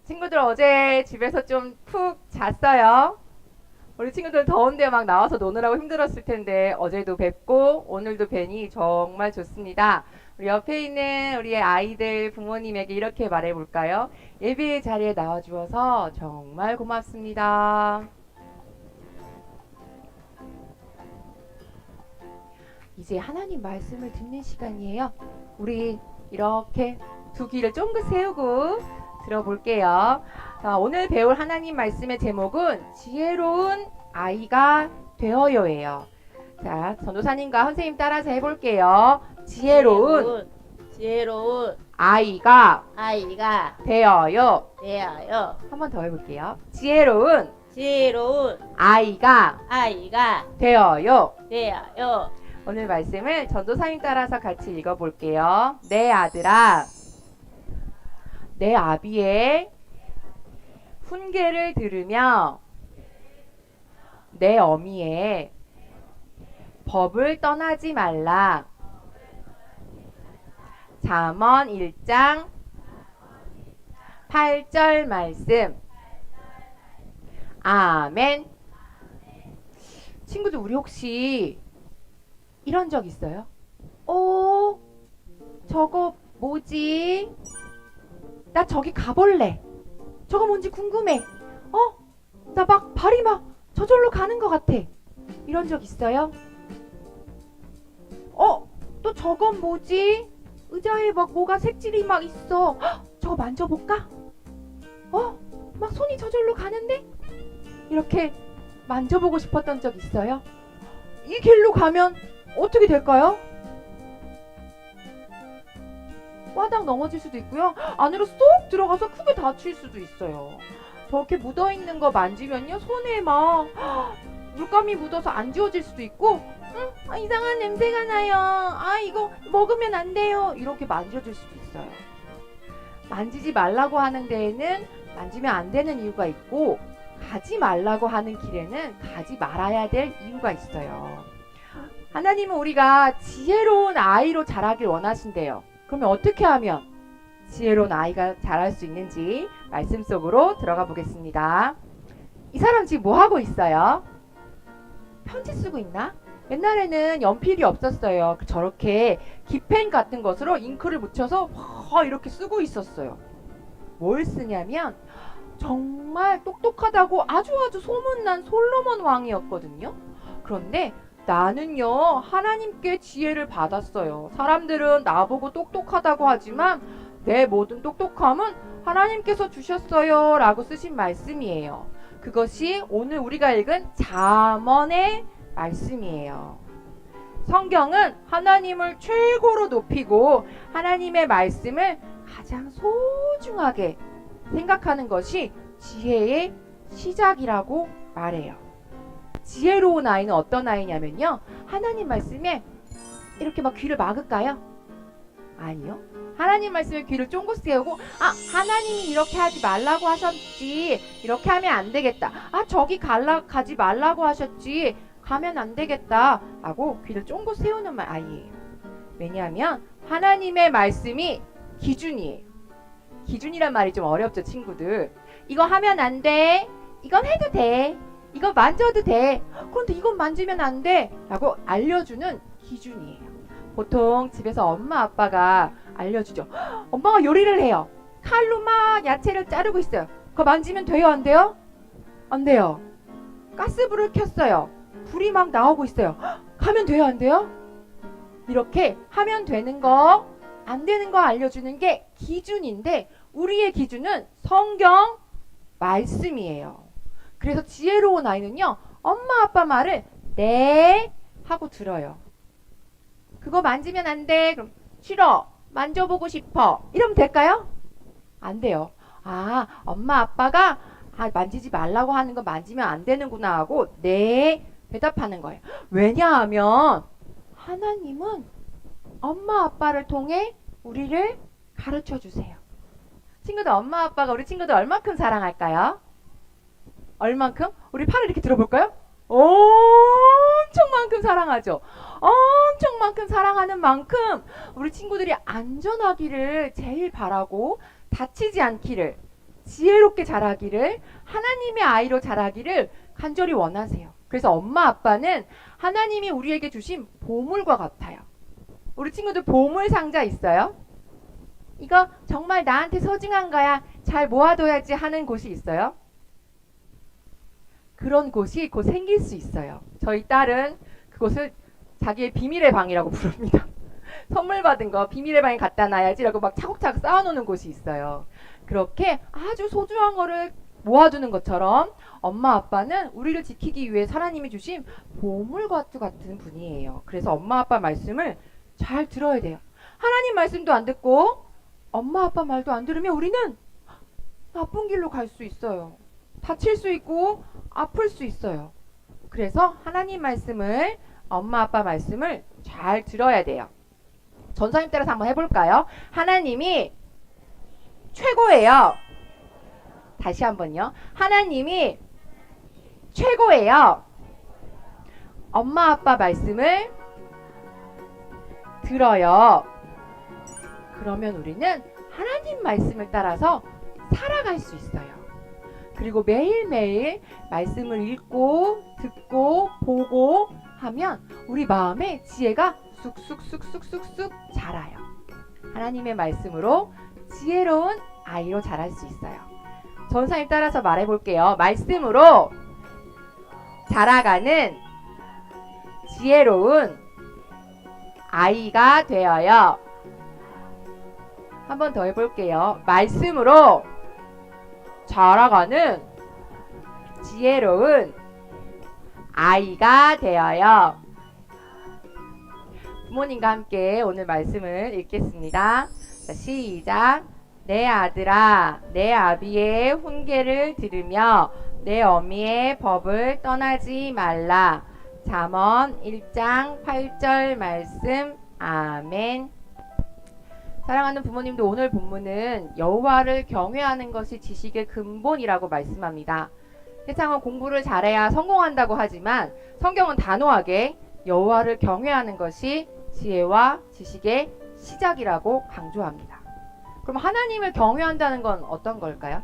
친구들 어제 집에서 좀 푹 잤어요? 우리 친구들 더운데 막 나와서 노느라고 힘들었을 텐데 어제도 뵙고 오늘도 뵈니 정말 좋습니다. 우리 옆에 있는 우리 아이들 부모님에게 이렇게 말해볼까요? 예배의 자리에 나와주어서 정말 고맙습니다. 이제 하나님 말씀을 듣는 시간이에요. 우리 이렇게 두 귀를 쫑긋 세우고 들어볼게요. 자, 오늘 배울 하나님 말씀의 제목은 지혜로운 아이가 되어요예요. 자, 전도사님과 선생님 따라서 해볼게요. 지혜로운 아이가 아이가 되어요. 되어요. 한 번 더 해볼게요. 지혜로운 지혜로운 아이가 아이가 되어요. 되어요. 오늘 말씀을 전도사님 따라서 같이 읽어볼게요. 내 아들아, 내 아비의 훈계를 들으며 내 어미의 법을 떠나지 말라. 잠언 1장 8절 말씀. 아멘. 친구들, 우리 혹시 이런 적 있어요? 저거 뭐지? 나 저기 가볼래. 저거 뭔지 궁금해. 나 막 발이 막 저절로 가는 것 같아. 이런 적 있어요? 또 저건 뭐지? 의자에 막 뭐가 색칠이 막 있어. 저거 만져볼까? 막 손이 저절로 가는데? 이렇게 만져보고 싶었던 적 있어요? 이 길로 가면 어떻게 될까요? 와당 넘어질 수도 있고요. 안으로 쏙 들어가서 크게 다칠 수도 있어요. 저렇게 묻어있는 거 만지면요, 손에 막 물감이 묻어서 안 지워질 수도 있고, 이상한 냄새가 나요. 이거 먹으면 안 돼요. 이렇게 만져질 수도 있어요. 만지지 말라고 하는 데에는 만지면 안 되는 이유가 있고, 가지 말라고 하는 길에는 가지 말아야 될 이유가 있어요. 하나님은 우리가 지혜로운 아이로 자라길 원하신대요. 그러면 어떻게 하면 지혜로운 아이가 자랄 수 있는지 말씀 속으로 들어가 보겠습니다. 이 사람 지금 뭐 하고 있어요? 편지 쓰고 있나? 옛날에는 연필이 없었어요. 저렇게 기펜 같은 것으로 잉크를 묻혀서 이렇게 쓰고 있었어요. 뭘 쓰냐면 정말 똑똑하다고 아주 소문난 솔로몬 왕이었거든요. 그런데 나는요, 하나님께 지혜를 받았어요. 사람들은 나보고 똑똑하다고 하지만 내 모든 똑똑함은 하나님께서 주셨어요 라고 쓰신 말씀이에요. 그것이 오늘 우리가 읽은 잠언의 말씀이에요. 성경은 하나님을 최고로 높이고 하나님의 말씀을 가장 소중하게 생각하는 것이 지혜의 시작이라고 말해요. 지혜로운 아이는 어떤 아이냐면요, 하나님 말씀에 이렇게 막 귀를 막을까요? 아니요. 하나님 말씀에 귀를 쫑긋 세우고, 하나님이 이렇게 하지 말라고 하셨지, 이렇게 하면 안 되겠다. 저기 가지 말라고 하셨지, 가면 안 되겠다 하고 귀를 쫑긋 세우는 아이예요. 왜냐하면 하나님의 말씀이 기준이에요. 기준이란 말이 좀 어렵죠, 친구들. 이거 하면 안 돼, 이건 해도 돼, 이거 만져도 돼, 그런데 이건 만지면 안 돼 라고 알려주는 기준이에요. 보통 집에서 엄마 아빠가 알려주죠. 엄마가 요리를 해요. 칼로 막 야채를 자르고 있어요. 그거 만지면 돼요, 안 돼요? 안 돼요. 가스불을 켰어요. 불이 막 나오고 있어요. 가면 돼요, 안 돼요? 이렇게 하면 되는 거, 안 되는 거 알려주는 게 기준인데, 우리의 기준은 성경 말씀이에요. 그래서 지혜로운 아이는요, 엄마 아빠 말을 네 하고 들어요. 그거 만지면 안 돼. 그럼 싫어, 만져보고 싶어, 이러면 될까요? 안 돼요. 엄마 아빠가 만지지 말라고 하는 거 만지면 안 되는구나 하고 네 대답하는 거예요. 왜냐하면 하나님은 엄마 아빠를 통해 우리를 가르쳐 주세요. 친구들, 엄마 아빠가 우리 친구들 얼만큼 사랑할까요? 얼만큼? 우리 팔을 이렇게 들어볼까요? 엄청만큼 사랑하죠. 엄청만큼 사랑하는 만큼 우리 친구들이 안전하기를 제일 바라고 다치지 않기를 지혜롭게 자라기를, 하나님의 아이로 자라기를 간절히 원하세요. 그래서 엄마 아빠는 하나님이 우리에게 주신 보물과 같아요. 우리 친구들 보물 상자 있어요? 이거 정말 나한테 소중한 거야. 잘 모아둬야지 하는 곳이 있어요? 그런 곳이 곧 생길 수 있어요. 저희 딸은 그곳을 자기의 비밀의 방이라고 부릅니다. 선물 받은 거 비밀의 방에 갖다 놔야지라고 막 차곡차곡 쌓아놓는 곳이 있어요. 그렇게 아주 소중한 거를 모아두는 것처럼 엄마 아빠는 우리를 지키기 위해 하나님이 주신 보물과 같은 분이에요. 그래서 엄마 아빠 말씀을 잘 들어야 돼요. 하나님 말씀도 안 듣고 엄마 아빠 말도 안 들으면 우리는 나쁜 길로 갈 수 있어요. 다칠 수 있고 아플 수 있어요. 그래서 하나님 말씀을, 엄마 아빠 말씀을 잘 들어야 돼요. 전사님 따라서 한번 해볼까요? 하나님이 최고예요. 다시 한번요. 하나님이 최고예요. 엄마 아빠 말씀을 들어요. 그러면 우리는 하나님 말씀을 따라서 살아갈 수 있어요. 그리고 매일매일 말씀을 읽고 듣고 보고 하면 우리 마음에 지혜가 쑥쑥쑥쑥쑥쑥 자라요. 하나님의 말씀으로 지혜로운 아이로 자랄 수 있어요. 전사님 따라서 말해볼게요. 말씀으로 자라가는 지혜로운 아이가 되어요. 한 번 더 해볼게요. 말씀으로 자라가는 지혜로운 아이가 되어요. 부모님과 함께 오늘 말씀을 읽겠습니다. 자, 시작. 내 아들아, 내 아비의 훈계를 들으며 내 어미의 법을 떠나지 말라. 잠언 1장 8절 말씀. 아멘. 사랑하는 부모님도 오늘 본문은 여호와를 경외하는 것이 지식의 근본이라고 말씀합니다. 세상은 공부를 잘해야 성공한다고 하지만 성경은 단호하게 여호와를 경외하는 것이 지혜와 지식의 시작이라고 강조합니다. 그럼 하나님을 경외한다는 건 어떤 걸까요?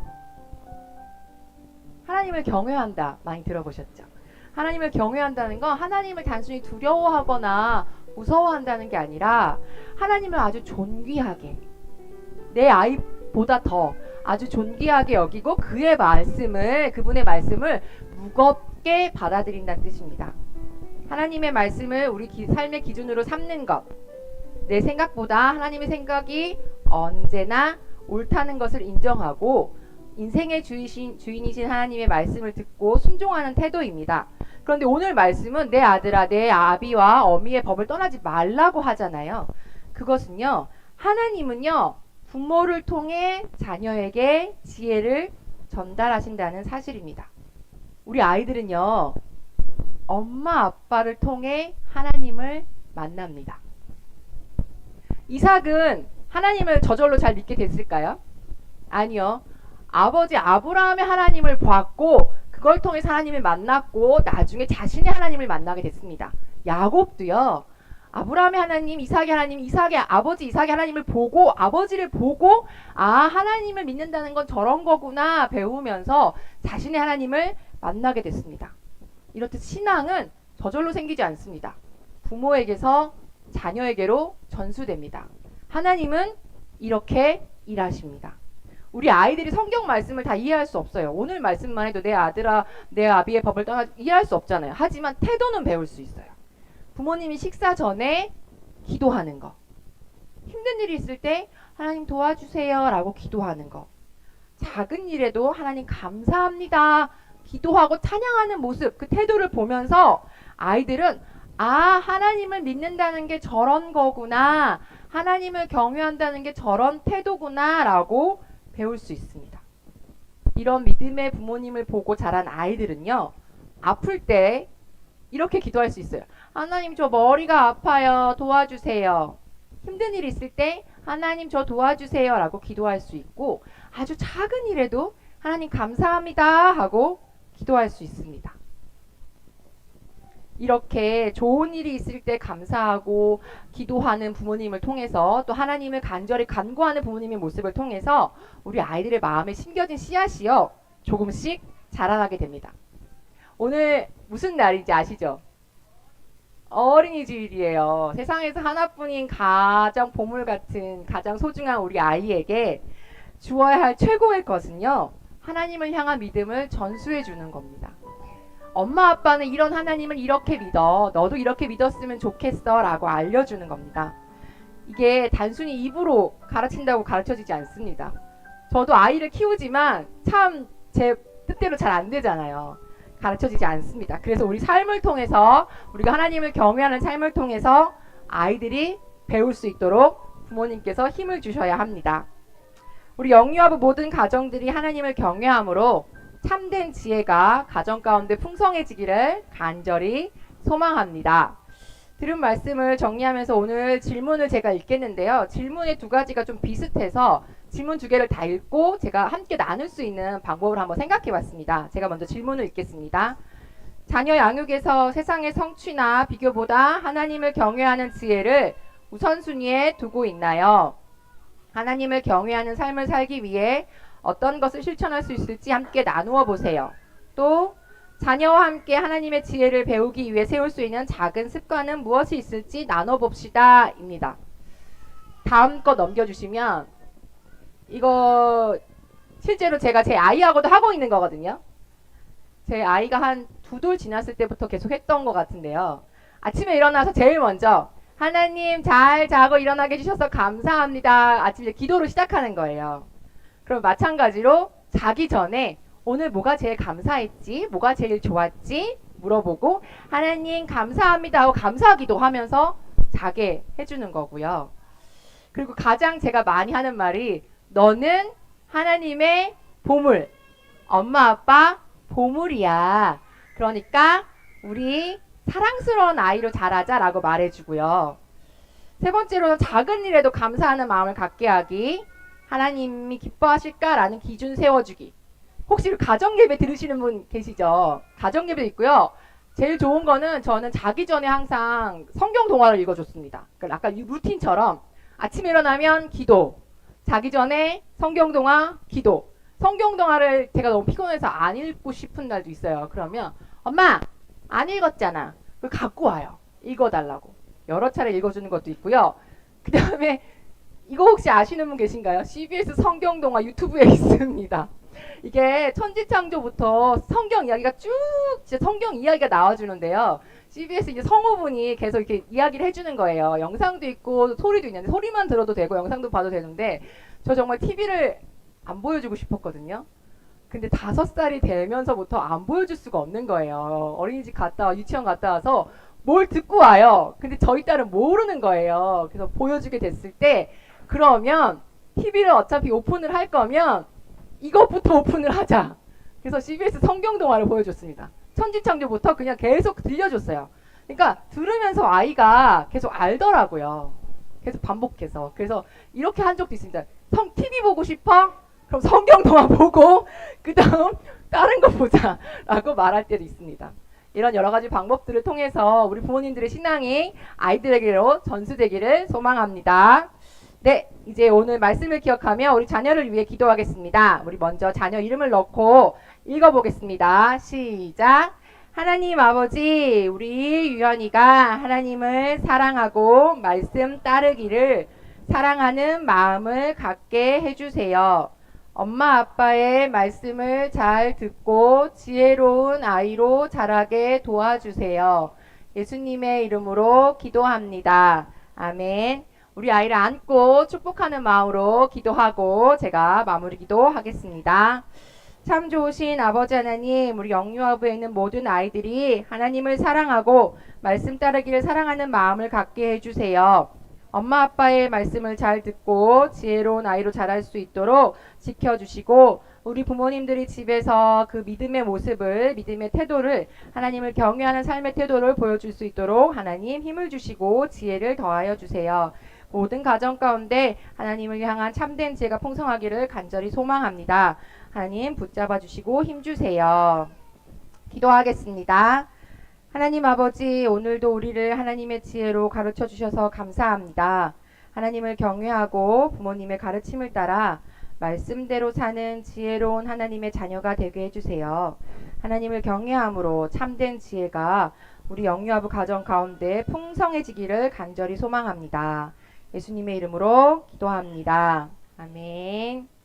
하나님을 경외한다 많이 들어보셨죠? 하나님을 경외한다는 건 하나님을 단순히 두려워하거나 무서워한다는 게 아니라 하나님을 아주 존귀하게, 내 아이보다 더 아주 존귀하게 여기고 그의 말씀을, 그분의 말씀을 무겁게 받아들인다는 뜻입니다. 하나님의 말씀을 우리 삶의 기준으로 삼는 것, 내 생각보다 하나님의 생각이 언제나 옳다는 것을 인정하고 인생의 주인이신 하나님의 말씀을 듣고 순종하는 태도입니다. 그런데 오늘 말씀은 내 아들아, 내 아비와 어미의 법을 떠나지 말라고 하잖아요. 그것은요, 하나님은요, 부모를 통해 자녀에게 지혜를 전달하신다는 사실입니다. 우리 아이들은요, 엄마 아빠를 통해 하나님을 만납니다. 이삭은 하나님을 저절로 잘 믿게 됐을까요? 아니요. 아버지 아브라함의 하나님을 봤고 그걸 통해 하나님을 만났고 나중에 자신의 하나님을 만나게 됐습니다. 야곱도요. 아브라함의 하나님, 이삭의 하나님, 아버지 이삭의 하나님을 보고 아버지를 보고 하나님을 믿는다는 건 저런 거구나 배우면서 자신의 하나님을 만나게 됐습니다. 이렇듯 신앙은 저절로 생기지 않습니다. 부모에게서 자녀에게로 전수됩니다. 하나님은 이렇게 일하십니다. 우리 아이들이 성경 말씀을 다 이해할 수 없어요. 오늘 말씀만 해도 내 아들아, 내 아비의 법을 떠나 이해할 수 없잖아요. 하지만 태도는 배울 수 있어요. 부모님이 식사 전에 기도하는 거. 힘든 일이 있을 때 하나님 도와주세요 라고 기도하는 거. 작은 일에도 하나님 감사합니다. 기도하고 찬양하는 모습, 그 태도를 보면서 아이들은 하나님을 믿는다는 게 저런 거구나. 하나님을 경외한다는 게 저런 태도구나 라고 배울 수 있습니다. 이런 믿음의 부모님을 보고 자란 아이들은요, 아플 때 이렇게 기도할 수 있어요. 하나님 저 머리가 아파요. 도와주세요. 힘든 일이 있을 때 하나님 저 도와주세요 라고 기도할 수 있고 아주 작은 일에도 하나님 감사합니다 하고 기도할 수 있습니다. 이렇게 좋은 일이 있을 때 감사하고 기도하는 부모님을 통해서 또 하나님을 간절히 간구하는 부모님의 모습을 통해서 우리 아이들의 마음에 심겨진 씨앗이요 조금씩 자라나게 됩니다. 오늘 무슨 날인지 아시죠? 어린이주일이에요. 세상에서 하나뿐인 가장 보물 같은 가장 소중한 우리 아이에게 주어야 할 최고의 것은요, 하나님을 향한 믿음을 전수해 주는 겁니다. 엄마 아빠는 이런 하나님을 이렇게 믿어, 너도 이렇게 믿었으면 좋겠어 라고 알려주는 겁니다. 이게 단순히 입으로 가르친다고 가르쳐지지 않습니다. 저도 아이를 키우지만 참 제 뜻대로 잘 안 되잖아요. 가르쳐지지 않습니다. 그래서 우리 삶을 통해서, 우리가 하나님을 경외하는 삶을 통해서 아이들이 배울 수 있도록 부모님께서 힘을 주셔야 합니다. 우리 영유아부 모든 가정들이 하나님을 경외함으로 참된 지혜가 가정 가운데 풍성해지기를 간절히 소망합니다. 들은 말씀을 정리하면서 오늘 질문을 제가 읽겠는데요. 질문의 두 가지가 좀 비슷해서 질문 두 개를 다 읽고 제가 함께 나눌 수 있는 방법을 한번 생각해 봤습니다. 제가 먼저 질문을 읽겠습니다. 자녀 양육에서 세상의 성취나 비교보다 하나님을 경외하는 지혜를 우선순위에 두고 있나요? 하나님을 경외하는 삶을 살기 위해 어떤 것을 실천할 수 있을지 함께 나누어 보세요. 또 자녀와 함께 하나님의 지혜를 배우기 위해 세울 수 있는 작은 습관은 무엇이 있을지 나눠봅시다 입니다. 다음 거 넘겨주시면, 이거 실제로 제가 제 아이하고도 하고 있는 거거든요. 제 아이가 한 2돌 지났을 때부터 계속 했던 것 같은데요. 아침에 일어나서 제일 먼저 하나님 잘 자고 일어나게 해주셔서 감사합니다. 아침에 기도로 시작하는 거예요. 그럼 마찬가지로 자기 전에 오늘 뭐가 제일 감사했지? 뭐가 제일 좋았지? 물어보고 하나님 감사합니다 하고 감사하기도 하면서 자게 해주는 거고요. 그리고 가장 제가 많이 하는 말이 너는 하나님의 보물, 엄마 아빠 보물이야. 그러니까 우리 사랑스러운 아이로 자라자 라고 말해주고요. 세 번째로는 작은 일에도 감사하는 마음을 갖게 하기, 하나님이 기뻐하실까라는 기준 세워주기. 혹시 가정예배 들으시는 분 계시죠? 가정예배 있고요. 제일 좋은 거는 저는 자기 전에 항상 성경 동화를 읽어줬습니다. 그러니까 아까 루틴처럼 아침에 일어나면 기도, 자기 전에 성경 동화, 기도. 성경 동화를 제가 너무 피곤해서 안 읽고 싶은 날도 있어요. 그러면 엄마 안 읽었잖아. 그걸 갖고 와요. 읽어달라고. 여러 차례 읽어주는 것도 있고요. 그 다음에 이거 혹시 아시는 분 계신가요? CBS 성경 동화 유튜브에 있습니다. 이게 천지창조부터 성경 이야기가 쭉 진짜 성경 이야기가 나와주는데요. CBS 이제 성우분이 계속 이렇게 이야기를 해주는 거예요. 영상도 있고 소리도 있는데 소리만 들어도 되고 영상도 봐도 되는데 저 정말 TV를 안 보여주고 싶었거든요. 근데 5살이 되면서부터 안 보여줄 수가 없는 거예요. 어린이집 갔다 와 유치원 갔다 와서 뭘 듣고 와요. 근데 저희 딸은 모르는 거예요. 그래서 보여주게 됐을 때 그러면 TV를 어차피 오픈을 할 거면 이것부터 오픈을 하자. 그래서 CBS 성경 동화를 보여줬습니다. 천지창조부터 그냥 계속 들려줬어요. 그러니까 들으면서 아이가 계속 알더라고요. 계속 반복해서. 그래서 이렇게 한 적도 있습니다. TV 보고 싶어? 그럼 성경 동화 보고 그 다음 다른 거 보자 라고 말할 때도 있습니다. 이런 여러 가지 방법들을 통해서 우리 부모님들의 신앙이 아이들에게로 전수되기를 소망합니다. 네, 이제 오늘 말씀을 기억하며 우리 자녀를 위해 기도하겠습니다. 우리 먼저 자녀 이름을 넣고 읽어보겠습니다. 시작. 하나님 아버지, 우리 유연이가 하나님을 사랑하고 말씀 따르기를 사랑하는 마음을 갖게 해주세요. 엄마 아빠의 말씀을 잘 듣고 지혜로운 아이로 자라게 도와주세요. 예수님의 이름으로 기도합니다. 아멘. 우리 아이를 안고 축복하는 마음으로 기도하고 제가 마무리 기도하겠습니다. 참 좋으신 아버지 하나님, 우리 영유아부에 있는 모든 아이들이 하나님을 사랑하고 말씀 따르기를 사랑하는 마음을 갖게 해주세요. 엄마 아빠의 말씀을 잘 듣고 지혜로운 아이로 자랄 수 있도록 지켜주시고 우리 부모님들이 집에서 그 믿음의 모습을, 믿음의 태도를, 하나님을 경외하는 삶의 태도를 보여줄 수 있도록 하나님 힘을 주시고 지혜를 더하여 주세요. 모든 가정 가운데 하나님을 향한 참된 지혜가 풍성하기를 간절히 소망합니다. 하나님 붙잡아 주시고 힘 주세요. 기도하겠습니다. 하나님 아버지, 오늘도 우리를 하나님의 지혜로 가르쳐 주셔서 감사합니다. 하나님을 경외하고 부모님의 가르침을 따라 말씀대로 사는 지혜로운 하나님의 자녀가 되게 해주세요. 하나님을 경외함으로 참된 지혜가 우리 영유아부 가정 가운데 풍성해지기를 간절히 소망합니다. 예수님의 이름으로 기도합니다. 아멘.